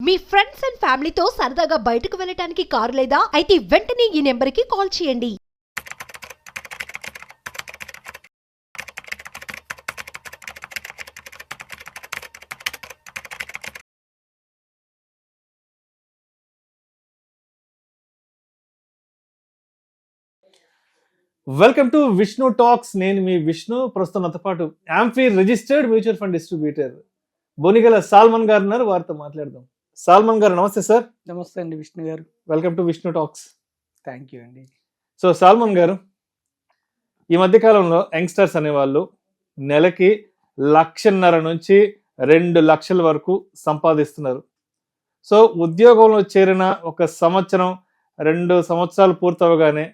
Me friends and ఫ్యామిలీతో సరదాగా బయటకు వెళ్ళటానికి కారు లేదా అయితే వెంటనే ఈ నెంబర్కి కాల్ చేయండి. Welcome to Vishnu talks. నేను మీ విష్ణు. ప్రస్తుతం నాతో పాటు AMFI registered mutual fund distributor Bonigala Salmon garu ఉన్నారు. వారితో మాట్లాడదాం. సాల్మన్ గారు నమస్తే సార్. నమస్తే అండి విష్ణు గారు. Welcome to Vishnu talks. Thank you అండి. సో సాల్మన్ గారు, ఈ మధ్యకాలంలో యంగ్స్టర్స్ అనేవాళ్ళు నెలకి 1,50,000 నుంచి 2 లక్షల వరకు సంపాదిస్తున్నారు. సో ఉద్యోగంలో చేరిన 1 సంవత్సరం 2 సంవత్సరాలు పూర్తవగానే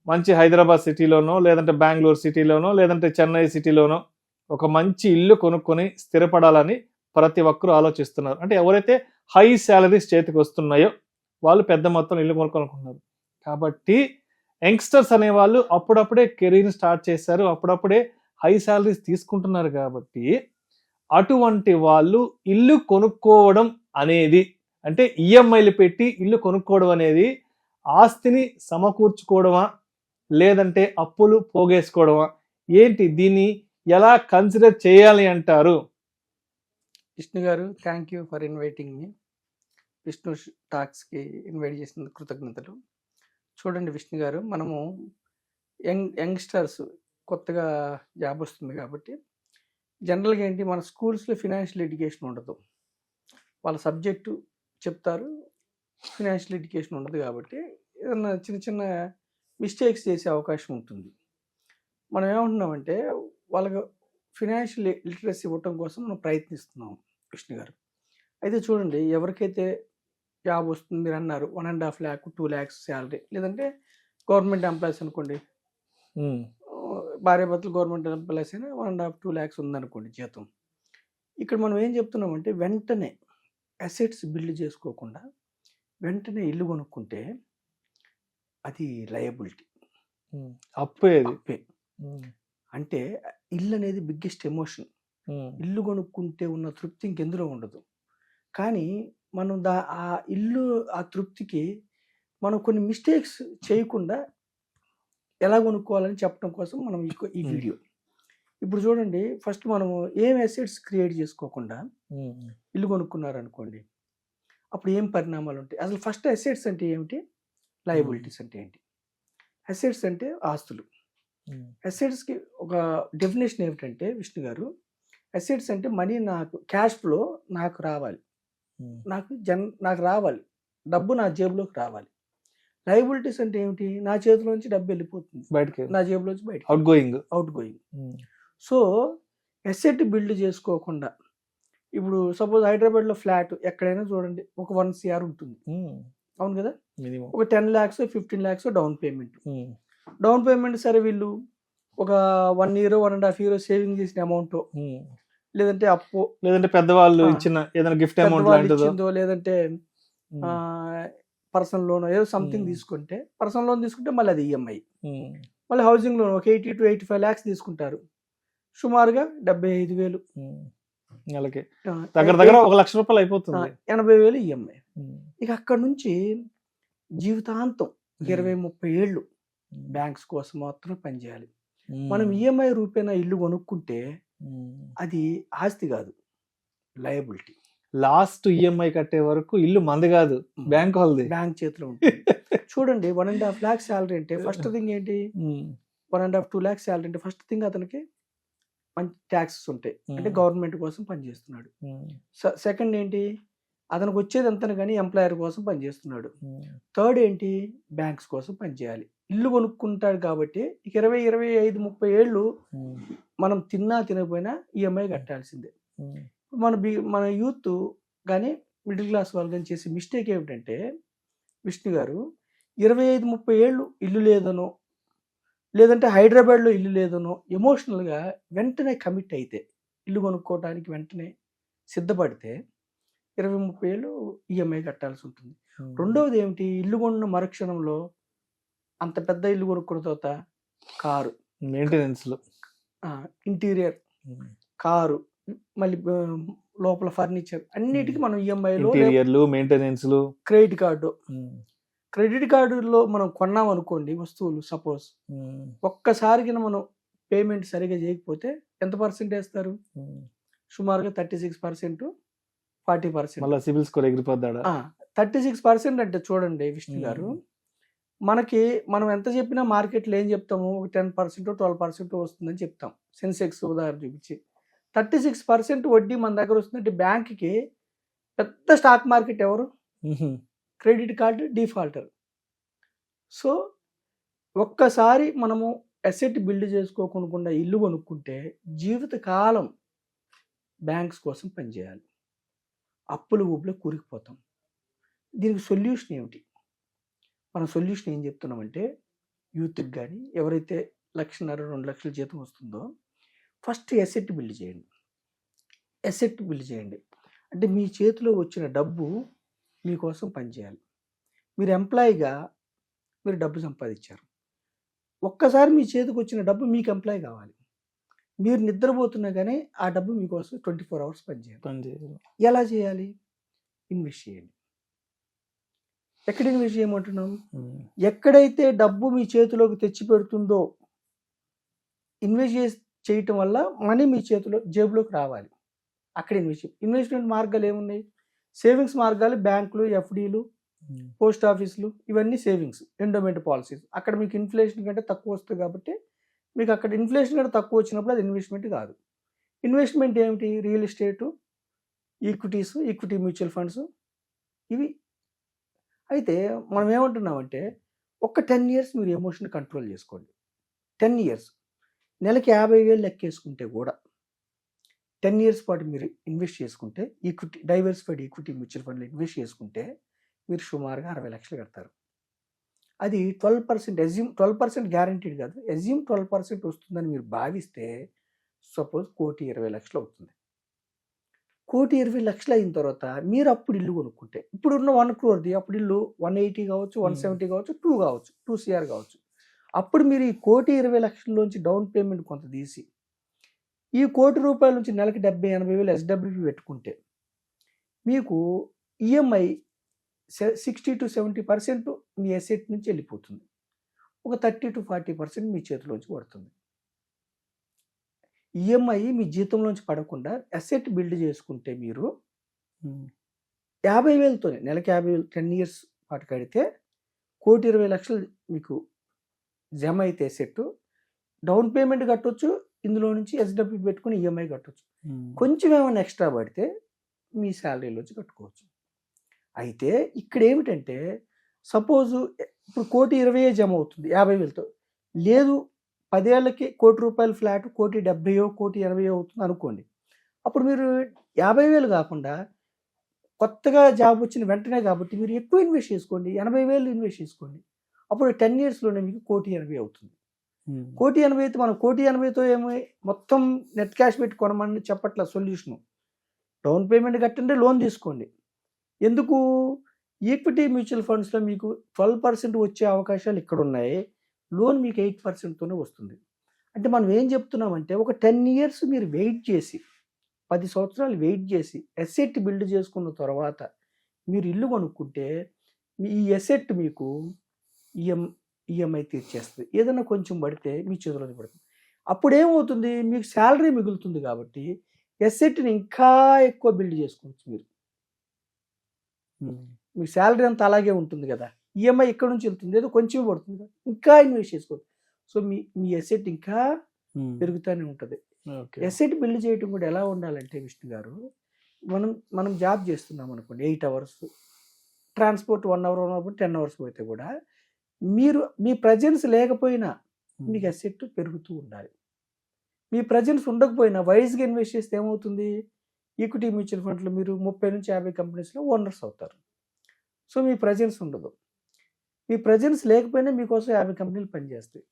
మంచి హైదరాబాద్ సిటీలోనో లేదంటే బెంగళూరు సిటీలోనో లేదంటే చెన్నై సిటీలోనో ఒక మంచి ఇల్లు కొనుక్కొని స్థిరపడాలని ప్రతి ఒక్కరూ ఆలోచిస్తున్నారు. అంటే ఎవరైతే హై శాలరీస్ చేతికి వస్తున్నాయో వాళ్ళు పెద్ద మొత్తం ఇల్లు కొనుక్కోనుకుంటున్నారు. కాబట్టి యంగ్స్టర్స్ అనేవాళ్ళు అప్పుడప్పుడే కెరీర్ స్టార్ట్ చేశారు, అప్పుడప్పుడే హై శాలరీస్ తీసుకుంటున్నారు. కాబట్టి అటువంటి వాళ్ళు ఇల్లు కొనుక్కోవడం అనేది, అంటే ఈఎంఐలు పెట్టి ఇల్లు కొనుక్కోవడం అనేది ఆస్తిని సమకూర్చుకోవడమా లేదంటే అప్పులు పోగేసుకోవడమా, ఏంటి, దీన్ని ఎలా కన్సిడర్ చేయాలి అంటారు? Vishnu garu, thank you for inviting me. Vishnu టాక్స్కి ఇన్వైట్ చేసినందుకు కృతజ్ఞతలు. చూడండి విష్ణు గారు, మనము యంగ్స్టర్స్ కొత్తగా జాబ్ వస్తుంది కాబట్టి జనరల్గా ఏంటి, మన స్కూల్స్లో ఫినాన్షియల్ ఎడ్యుకేషన్ ఉండదు. వాళ్ళ సబ్జెక్టు చెప్తారు, ఫినాన్షియల్ ఎడ్యుకేషన్ ఉండదు. కాబట్టి ఏదన్నా చిన్న చిన్న మిస్టేక్స్ చేసే అవకాశం ఉంటుంది. మనం ఏమంటున్నామంటే వాళ్ళకి ఫినాన్షియల్ లిటరసీ ఇవ్వటం కోసం మనం ప్రయత్నిస్తున్నాం విష్ణు గారు. అయితే చూడండి, ఎవరికైతే జాబ్ వస్తుంది, మీరు అన్నారు 1.5 lakh 2 lakhs శాలరీ, లేదంటే గవర్నమెంట్ ఎంప్లాయీస్ అనుకోండి, భార్యాభర్తలు గవర్నమెంట్ ఎంప్లాయీస్ అయినా 1.5 2 lakhs ఉందనుకోండి జీతం. ఇక్కడ మనం ఏం చెప్తున్నామంటే వెంటనే అసెట్స్ బిల్డ్ చేసుకోకుండా వెంటనే ఇల్లు కొనుక్కుంటే అది లయబిలిటీ, అప్పే. అంటే ఇల్లు అనేది బిగ్గెస్ట్ ఎమోషన్. ఇల్లు కొనుక్కుంటే ఉన్న తృప్తి ఇంకెందులో ఉండదు. కానీ మనం ఆ ఇల్లు ఆ తృప్తికి మనం కొన్ని మిస్టేక్స్ చేయకుండా ఎలా కొనుక్కోవాలని చెప్పడం కోసం మనం ఈ వీడియో. ఇప్పుడు చూడండి, ఫస్ట్ మనము ఏం అసెట్స్ క్రియేట్ చేసుకోకుండా ఇల్లు కొనుక్కున్నారనుకోండి, అప్పుడు ఏం పరిణామాలు ఉంటాయి? అసలు ఫస్ట్ అసెట్స్ అంటే ఏమిటి, లయబిలిటీస్ అంటే ఏంటి? అసెట్స్ అంటే ఆస్తులు. అసెట్స్కి ఒక డెఫినేషన్ ఏమిటంటే విష్ణు గారు, అసెట్స్ అంటే మనీ, నాకు క్యాష్ ఫ్లో నాకు రావాలి, నాకు రావాలి, డబ్బు నా జేబులోకి రావాలి. లయబిలిటీస్ అంటే ఏమిటి, నా చేతిలోంచి డబ్బు వెళ్ళిపోతుంది బయటకి, నా జేబులోంచి బయట out going. So asset build చేసుకోకుండా, ఇప్పుడు సపోజ్ హైదరాబాద్లో ఫ్లాట్ ఎక్కడైనా చూడండి ఒక 1 CR ఉంటుంది, అవును కదా, ఒక 10 lakhs 15 lakhs డౌన్ పేమెంట్. సరే, వీళ్ళు ఒక 1 year 1.5 year సేవింగ్ చేసిన అమౌంట్, లేదంటే అప్పు, లేదంటే పెద్దవాళ్ళు ఇచ్చిన ఏదైనా గిఫ్ట్ అమౌంట్ ఇచ్చిందో, లేదంటే పర్సనల్ లోన్ ఏదో సంథింగ్ తీసుకుంటే, పర్సనల్ లోన్ తీసుకుంటే మళ్ళీ అది ఈఎంఐ, మళ్ళీ హౌసింగ్ లోన్ ఒక 80 to 85 lakhs తీసుకుంటారు, సుమారుగా 75,000 నెలకి దగ్గర 1,00,000 రూపాయలు అయిపోతుంది, 80,000 ఈఎంఐ. ఇక అక్కడ నుంచి జీవితాంతం 20-30 ఏళ్ళు బ్యాంక్స్ కోసం మాత్రం పనిచేయాలి. మనం ఈఎంఐ రూపేణా ఇల్లు కొనుక్కుంటే అది ఆస్తి కాదు, లయబిలిటీ. లాస్ట్ ఈఎంఐ కట్టే వరకు ఇల్లు మంది కాదు, బ్యాంక్ వాళ్ళది, బ్యాంక్ చేతిలో ఉంటుంది. చూడండి, 1.5 lakhs శాలరీ అంటే ఫస్ట్ థింగ్ ఏంటి, 1.5 2 lakhs శాలరీ అంటే ఫస్ట్ థింగ్ అతనికి మంచి ట్యాక్సెస్ ఉంటాయి, అంటే గవర్నమెంట్ కోసం పనిచేస్తున్నాడు. సెకండ్ ఏంటి, అతనికి వచ్చేది అంతను కానీ ఎంప్లాయర్ కోసం పనిచేస్తున్నాడు. థర్డ్ ఏంటి, బ్యాంక్స్ కోసం పనిచేయాలి. ఇల్లు కొనుక్కుంటాడు కాబట్టి ఇక 20-25-30 ఏళ్ళు మనం తిన్నా తినకపోయినా ఈఎంఐ కట్టాల్సిందే. మన యూత్ కానీ మిడిల్ క్లాస్ వాళ్ళు కానీ చేసే మిస్టేక్ ఏమిటంటే విష్ణు గారు, 25-30 ఏళ్ళు ఇల్లు లేదనో, లేదంటే హైదరాబాద్లో ఇల్లు లేదనో ఎమోషనల్గా వెంటనే కమిట్ అయితే, ఇల్లు కొనుక్కోవడానికి వెంటనే సిద్ధపడితే 20-30 ఏళ్ళు ఈఎంఐ కట్టాల్సి ఉంటుంది. రెండవది ఏమిటి, ఇల్లు కొన్న మరుక్షణంలో అంత పెద్ద ఇల్లు కొనుక్కున్న తర్వాత కారు మెయింటెనెన్స్లు, ఇంటీరియర్, కారు, మళ్ళీ లోపల ఫర్నిచర్ అన్నిటికీ మనం ఈఎంఐలో ఇంటీరియర్లు, మెయింటెనెన్స్లు. క్రెడిట్ కార్డులో మనం కొన్నాం అనుకోండి వస్తువులు, సపోజ్ ఒక్కసారి మనం పేమెంట్ సరిగా చేయకపోతే ఎంత పర్సెంట్ వేస్తారు? సుమారుగా 36%, 40%. మళ్ళీ సిబిల్ స్కోర్ ఎగిరిపోద్దాడా? 36% అంటే చూడండి విష్ణు గారు, మనకి మనం ఎంత చెప్పినా మార్కెట్లో ఏం చెప్తాము, 10%, 12% వస్తుందని చెప్తాం. సెన్సెక్స్ ఉదాహరణ చూపించి 36% వడ్డీ మన దగ్గర వస్తుందంటే బ్యాంక్కి పెద్ద స్టాక్ మార్కెట్ ఎవరు? Credit card defaulter. సో ఒక్కసారి మనము అసెట్ బిల్డ్ చేసుకోకుండా ఇల్లు కొనుక్కుంటే జీవితకాలం బ్యాంక్స్ కోసం పనిచేయాలి, అప్పులు ఊపులో కూరుకుపోతాం. దీనికి సొల్యూషన్ ఏమిటి? మన సొల్యూషన్ ఏం చెప్తున్నామంటే, యూత్కి కానీ ఎవరైతే 1,50,000, 2,00,000 జీతం వస్తుందో ఫస్ట్ అసెట్ బిల్డ్ చేయండి. అసెట్ బిల్డ్ చేయండి అంటే మీ చేతిలో వచ్చిన డబ్బు మీకోసం పనిచేయాలి. మీరు ఎంప్లాయీగా మీరు డబ్బు సంపాదించారు, ఒక్కసారి మీ చేతికి వచ్చిన డబ్బు మీకు ఎంప్లాయ్ కావాలి. మీరు నిద్రపోతున్నా కానీ ఆ డబ్బు మీకోసం 24 hours పనిచేయాలి. ఎలా చేయాలి? ఇన్వెస్ట్ చేయండి. ఎక్కడ ఇన్వెస్ట్ చేయమంటున్నాం? ఎక్కడైతే డబ్బు మీ చేతిలోకి తెచ్చి పెడుతుందో ఇన్వెస్ట్ చేయటం వల్ల మనీ మీ చేతిలో జేబులోకి రావాలి, అక్కడ ఇన్వెస్ట్మెంట్ మార్గాలు ఏమున్నాయి? సేవింగ్స్ మార్గాలు బ్యాంకులు, ఎఫ్డీలు, పోస్ట్ ఆఫీసులు, ఇవన్నీ సేవింగ్స్, ఎండోమెంట్ పాలసీస్. అక్కడ మీకు ఇన్ఫ్లేషన్ కంటే తక్కువ వస్తుంది కాబట్టి మీకు అక్కడ ఇన్ఫ్లేషన్ కంటే తక్కువ వచ్చినప్పుడు అది ఇన్వెస్ట్మెంట్ కాదు. ఇన్వెస్ట్మెంట్ ఏమిటి? Real estate, equities, equity mutual funds, ఇవి. అయితే మనం ఏమంటున్నామంటే ఒక 10 years మీరు ఎమోషన్ కంట్రోల్ చేసుకోండి. 10 years నెలకి 50,000 లెక్కేసుకుంటే కూడా 10 years పాటు మీరు ఇన్వెస్ట్ చేసుకుంటే, ఈక్విటీ డైవర్సిఫైడ్ ఈక్విటీ మ్యూచువల్ ఫండ్లో ఇన్వెస్ట్ చేసుకుంటే మీరు సుమారుగా 60 లక్షలు కడతారు. అది 12%. అజ్యూమ్ 12% గ్యారంటీడ్ కాదు, అజ్యూమ్ 12% వస్తుందని మీరు భావిస్తే సపోజ్ 1,20,00,000 అవుతుంది. 1,20,00,000 అయిన తర్వాత మీరు అప్పుడు ఇల్లు కొనుక్కుంటే, ఇప్పుడున్న 1 crore అప్పుడు ఇల్లు 180 కావచ్చు, 170 కావచ్చు, 2 కావచ్చు, 2 CR కావచ్చు. అప్పుడు మీరు ఈ 1,20,00,000లోంచి డౌన్ పేమెంట్ కొంత తీసి ఈ 1 కోటి రూపాయల నుంచి నెలకి 70,000, 80,000 SWP పెట్టుకుంటే మీకు ఈఎంఐ 60 to 70% మీ అసెట్ నుంచి వెళ్ళిపోతుంది. ఒక 30 to 40% మీ చేతిలోంచి పడుతుంది. ఈఎంఐ మీ జీతంలోంచి పడకుండా అసెట్ బిల్డ్ చేసుకుంటే మీరు 50,000తోనే నెలకి 50,000 10 years పాటు కడితే 1,20,00,000 మీకు జమ అయితే అసెట్ డౌన్ పేమెంట్ కట్టొచ్చు, ఇందులో నుంచి SWP పెట్టుకుని ఈఎంఐ కట్టొచ్చు. కొంచెం ఏమైనా ఎక్స్ట్రా పడితే మీ శాలరీలోంచి కట్టుకోవచ్చు. అయితే ఇక్కడ ఏమిటంటే సపోజు ఇప్పుడు 1,20,00,000 జమ అవుతుంది 50,000తో, లేదు 10 ఏళ్ళకి 1 కోటి రూపాయల ఫ్లాట్ 1,70,000, 1,80,000 అవుతుంది అనుకోండి. అప్పుడు మీరు 50,000 కాకుండా కొత్తగా జాబ్ వచ్చిన వెంటనే కాబట్టి మీరు ఎక్కువ ఇన్వెస్ట్ చేసుకోండి, 80,000 ఇన్వెస్ట్ చేసుకోండి. అప్పుడు 10 yearsలోనే మీకు 1,80,000 అవుతుంది. 1,80,000 అయితే మనం 1,80,000తో ఏమో మొత్తం నెట్ క్యాష్ పెట్టి కొనమని చెప్పట్ల సొల్యూషను. డౌన్ పేమెంట్ కట్టండి, లోన్ తీసుకోండి. ఎందుకు? ఈక్విటీ మ్యూచువల్ ఫండ్స్లో మీకు 12% వచ్చే అవకాశాలు ఇక్కడ ఉన్నాయి, లోన్ మీకు 8%తోనే వస్తుంది. అంటే మనం ఏం చెప్తున్నామంటే ఒక 10 years మీరు వెయిట్ చేసి, 10 సంవత్సరాలు వెయిట్ చేసి అసెట్ బిల్డ్ చేసుకున్న తర్వాత మీరు ఇల్లు కొనుక్కుంటే ఈ అసెట్ మీకు ఈఎంఐ తీర్చేస్తుంది. ఏదైనా కొంచెం పడితే మీ చేతిలో పడుతుంది. అప్పుడు ఏమవుతుంది? మీకు శాలరీ మిగులుతుంది కాబట్టి అసెట్ని ఇంకా ఎక్కువ బిల్డ్ చేసుకోవచ్చు. మీకు శాలరీ అంతా అలాగే ఉంటుంది కదా, ఈఎంఐ ఎక్కడి నుంచి వెళ్తుంది, ఏదో కొంచెం పడుతుంది కదా, ఇంకా ఇన్వెస్ట్ చేసుకోవచ్చు. సో మీ అసెట్ ఇంకా పెరుగుతూనే ఉంటుంది. అసెట్ బిల్డ్ చేయడం కూడా ఎలా ఉండాలంటే విష్ణు గారు, మనం జాబ్ చేస్తున్నాం అనుకోండి 8 hours, ట్రాన్స్పోర్ట్ 1 hour 10 hours పోతే కూడా మీరు మీ ప్రజెన్స్ లేకపోయినా మీకు అసెట్ పెరుగుతూ ఉండాలి. మీ ప్రజెన్స్ ఉండకపోయినా వైజ్గా ఇన్వెస్ట్ చేస్తే ఏమవుతుంది? ఈక్విటీ మ్యూచువల్ ఫండ్లో మీరు 30 నుంచి 50 కంపెనీస్లో ఓనర్స్ అవుతారు. సో మీ ప్రజెన్స్ ఉండదు. మీ ప్రజెన్స్ లేకపోయినా మీకోసం 50 కంపెనీలు పనిచేస్తాయి.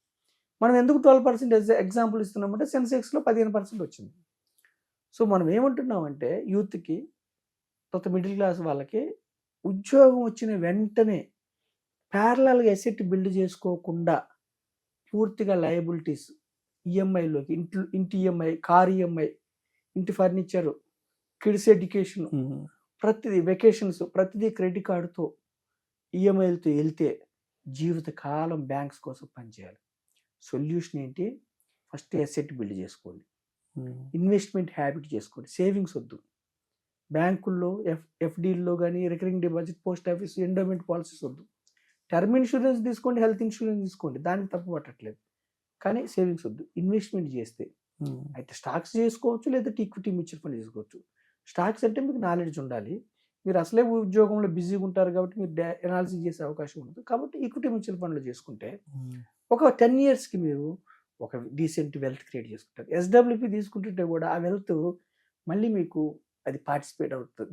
మనం ఎందుకు 12% ఎగ్జాంపుల్ ఇస్తున్నామంటే సెన్సెక్స్లో 15% వచ్చింది. సో మనం ఏమంటున్నామంటే యూత్కి, కొత్త మిడిల్ క్లాస్ వాళ్ళకి ఉద్యోగం వచ్చిన వెంటనే ప్యారలల్గా అసెట్ బిల్డ్ చేసుకోకుండా పూర్తిగా లయబిలిటీస్ ఈఎంఐలోకి, ఇంటి ఈఎంఐ, కార్ ఈఎంఐ, ఇంటి ఫర్నిచరు, కిడ్స్ ఎడ్యుకేషన్, ప్రతిదీ వెకేషన్స్, ప్రతిదీ క్రెడిట్ కార్డుతో ఈఎంఐలతో వెళ్తే జీవితకాలం బ్యాంక్స్ కోసం పనిచేయాలి. సొల్యూషన్ ఏంటి? ఫస్ట్ అసెట్ బిల్డ్ చేసుకోండి, ఇన్వెస్ట్మెంట్ హ్యాబిట్ చేసుకోండి, సేవింగ్స్ వద్దు. బ్యాంకుల్లో ఎఫ్డీల్లో కానీ recurring deposit, post office, endowment policies వద్దు. టర్మ్ ఇన్సూరెన్స్ తీసుకోండి, హెల్త్ ఇన్సూరెన్స్ తీసుకోండి, దానికి తప్పు పట్టట్లేదు. కానీ సేవింగ్స్ వద్దు. ఇన్వెస్ట్మెంట్ చేస్తే అయితే స్టాక్స్ చేసుకోవచ్చు, లేదా ఈక్విటీ మ్యూచువల్ ఫండ్ చేసుకోవచ్చు. స్టాక్స్ అంటే మీకు నాలెడ్జ్ ఉండాలి. మీరు అసలే ఉద్యోగంలో బిజీగా ఉంటారు కాబట్టి మీరు ఎనాలిసిస్ చేసే అవకాశం ఉండదు. కాబట్టి ఈక్విటీ మ్యూచువల్ ఫండ్లో చేసుకుంటే ఒక 10 yearsకి మీరు ఒక డీసెంట్ వెల్త్ క్రియేట్ చేసుకుంటారు. ఎస్డబ్ల్యూపీ తీసుకుంటుంటే కూడా ఆ వెల్త్ మళ్ళీ మీకు అది పార్టిసిపేట్ అవుతుంది.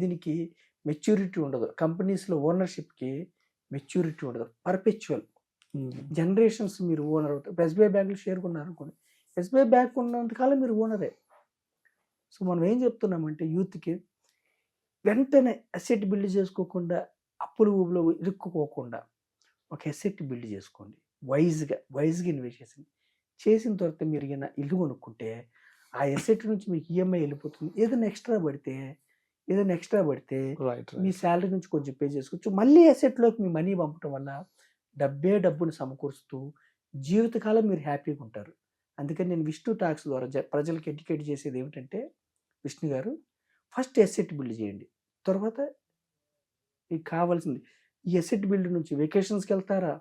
దీనికి మెచ్యూరిటీ ఉండదు. కంపెనీస్లో ఓనర్షిప్కి మెచ్యూరిటీ ఉండదు. పర్పెచువల్ జనరేషన్స్ మీరు ఓనర్ అవుతారు. ఎస్బీఐ బ్యాంకులో షేర్ కొన్నారు అనుకోండి, ఎస్బీఐ బ్యాంక్ ఉన్నంతకాలం మీరు ఓనరే. సో మనం ఏం చెప్తున్నామంటే యూత్కి వెంటనే అసెట్ బిల్డ్ చేసుకోకుండా, అప్పులు ఊబులో ఇరుక్కుపోకుండా ఒక అసెట్ బిల్డ్ చేసుకోండి. వైజ్గా ఇన్వెస్ట్ చేసిన తర్వాత మీరు ఇల్లు కొనుక్కుంటే ఆ అసెట్ నుంచి మీకు ఈఎంఐ వెళ్ళిపోతుంది. ఏదైనా ఎక్స్ట్రా పడితే మీ శాలరీ నుంచి కొంచెం పే చేసుకోవచ్చు. మళ్ళీ అసెట్లోకి మీ మనీ పంపడం వల్ల డబ్బుని సమకూరుస్తూ జీవితకాలం మీరు హ్యాపీగా ఉంటారు. అందుకని నేను విష్ణు టాక్స్ ద్వారా ప్రజలకు ఎడ్యుకేట్ చేసేది ఏమిటంటే, విష్ణు గారు ఫస్ట్ అసెట్ బిల్డ్ చేయండి. తర్వాత మీకు కావాల్సింది ఈ అసెట్ బిల్డ్ నుంచి వెకేషన్స్కి వెళ్తారా,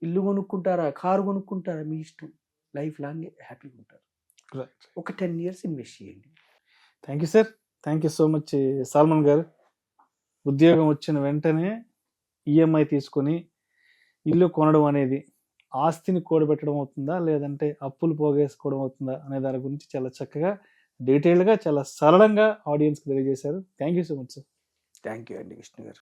ఇల్లు కొనుక్కుంటారా, కారు కొనుక్కుంటారా, మీ ఇష్టం. లైఫ్ లాంగ్ హ్యాపీగా ఉంటారు. ఒక 10 years ఇన్వెస్ట్ చేయండి. Thank you sir. Thank you so much Salmon garu. ఉద్యోగం వచ్చిన వెంటనే ఈఎంఐ తీసుకొని ఇల్లు కొనడం అనేది ఆస్తిని కూడబెట్టడం అవుతుందా, లేదంటే అప్పులు పోగేసుకోవడం అవుతుందా అనే దాని గురించి చాలా చక్కగా, డీటెయిల్డ్గా, చాలా సరళంగా ఆడియన్స్కి తెలియజేశారు. Thank you so much sir. Thank you అండి విష్ణు గారు.